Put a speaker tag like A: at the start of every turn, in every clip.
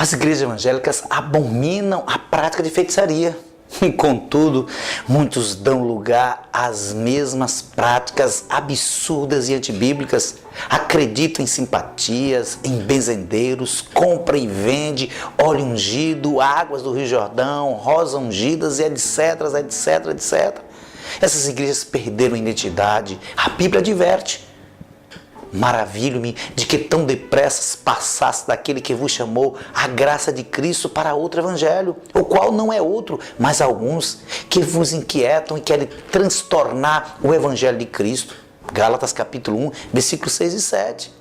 A: As igrejas evangélicas abominam a prática de feitiçaria. Contudo, muitos dão lugar às mesmas práticas absurdas e antibíblicas. Acreditam em simpatias, em benzendeiros, compra e vende óleo ungido, águas do Rio Jordão, rosas ungidas e etc, etc, etc. Essas igrejas perderam a identidade. A Bíblia adverte. Maravilho-me de que tão depressa passasse daquele que vos chamou a graça de Cristo para outro evangelho, o qual não é outro, mas alguns que vos inquietam e querem transtornar o evangelho de Cristo. Gálatas capítulo 1, versículos 6 e 7.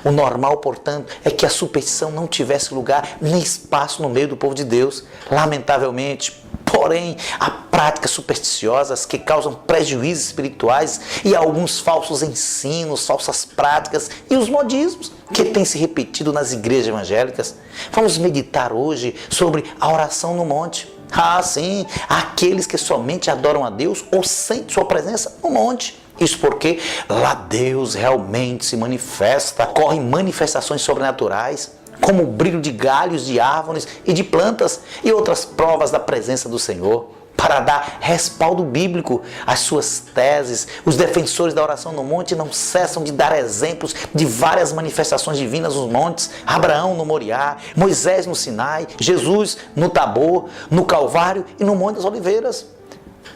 A: O normal, portanto, é que a superstição não tivesse lugar nem espaço no meio do povo de Deus. Lamentavelmente, porém, há práticas supersticiosas que causam prejuízos espirituais e alguns falsos ensinos, falsas práticas e os modismos que têm se repetido nas igrejas evangélicas. Vamos meditar hoje sobre a oração no monte. Ah, sim, aqueles que somente adoram a Deus ou sentem sua presença no monte. Isso porque lá Deus realmente se manifesta, ocorrem manifestações sobrenaturais, como o brilho de galhos de árvores e de plantas e outras provas da presença do Senhor. Para dar respaldo bíblico às suas teses, os defensores da oração no monte não cessam de dar exemplos de várias manifestações divinas nos montes. Abraão no Moriá, Moisés no Sinai, Jesus no Tabor, no Calvário e no Monte das Oliveiras,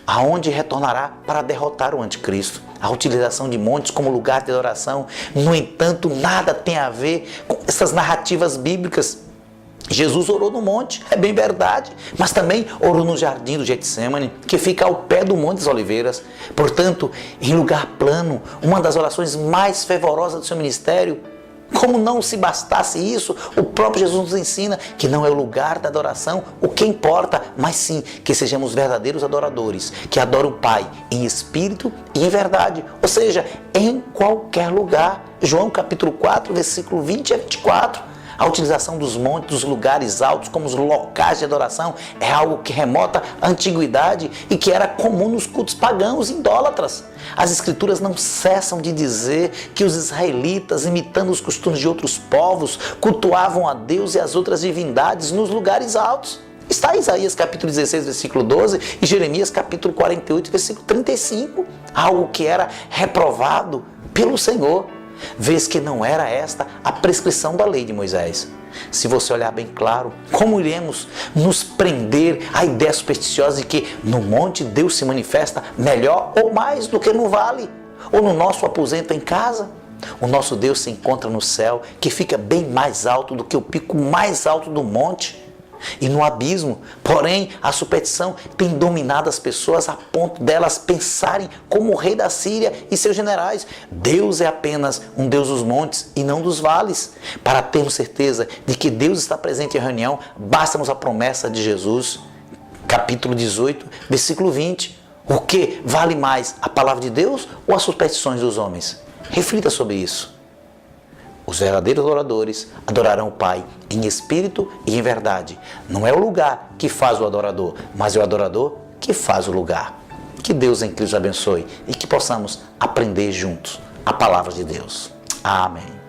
A: aonde retornará para derrotar o anticristo. A utilização de montes como lugar de adoração, no entanto, nada tem a ver com essas narrativas bíblicas. Jesus orou no monte, é bem verdade, mas também orou no jardim do Getsemane, que fica ao pé do Monte das Oliveiras. Portanto, em lugar plano, uma das orações mais fervorosas do seu ministério. Como não se bastasse isso, o próprio Jesus nos ensina que não é o lugar da adoração o que importa, mas sim que sejamos verdadeiros adoradores, que adoram o Pai em espírito e em verdade, ou seja, em qualquer lugar. João capítulo 4, versículo 20 a 24. A utilização dos montes, dos lugares altos como os locais de adoração é algo que remota à antiguidade e que era comum nos cultos pagãos e idólatras. As escrituras não cessam de dizer que os israelitas, imitando os costumes de outros povos, cultuavam a Deus e as outras divindades nos lugares altos. Está em Isaías capítulo 16, versículo 12 e Jeremias capítulo 48, versículo 35. Algo que era reprovado pelo Senhor. Vês que não era esta a prescrição da lei de Moisés. Se você olhar bem claro, como iremos nos prender à ideia supersticiosa de que no monte Deus se manifesta melhor ou mais do que no vale, ou no nosso aposento em casa? O nosso Deus se encontra no céu, que fica bem mais alto do que o pico mais alto do monte, e no abismo. Porém, a superstição tem dominado as pessoas a ponto delas pensarem como o rei da Síria e seus generais. Deus é apenas um Deus dos montes e não dos vales. Para termos certeza de que Deus está presente em reunião, basta-nos a promessa de Jesus, capítulo 18, versículo 20. O que vale mais, a palavra de Deus ou as superstições dos homens? Reflita sobre isso. Os verdadeiros adoradores adorarão o Pai em espírito e em verdade. Não é o lugar que faz o adorador, mas é o adorador que faz o lugar. Que Deus em Cristo abençoe e que possamos aprender juntos a palavra de Deus. Amém.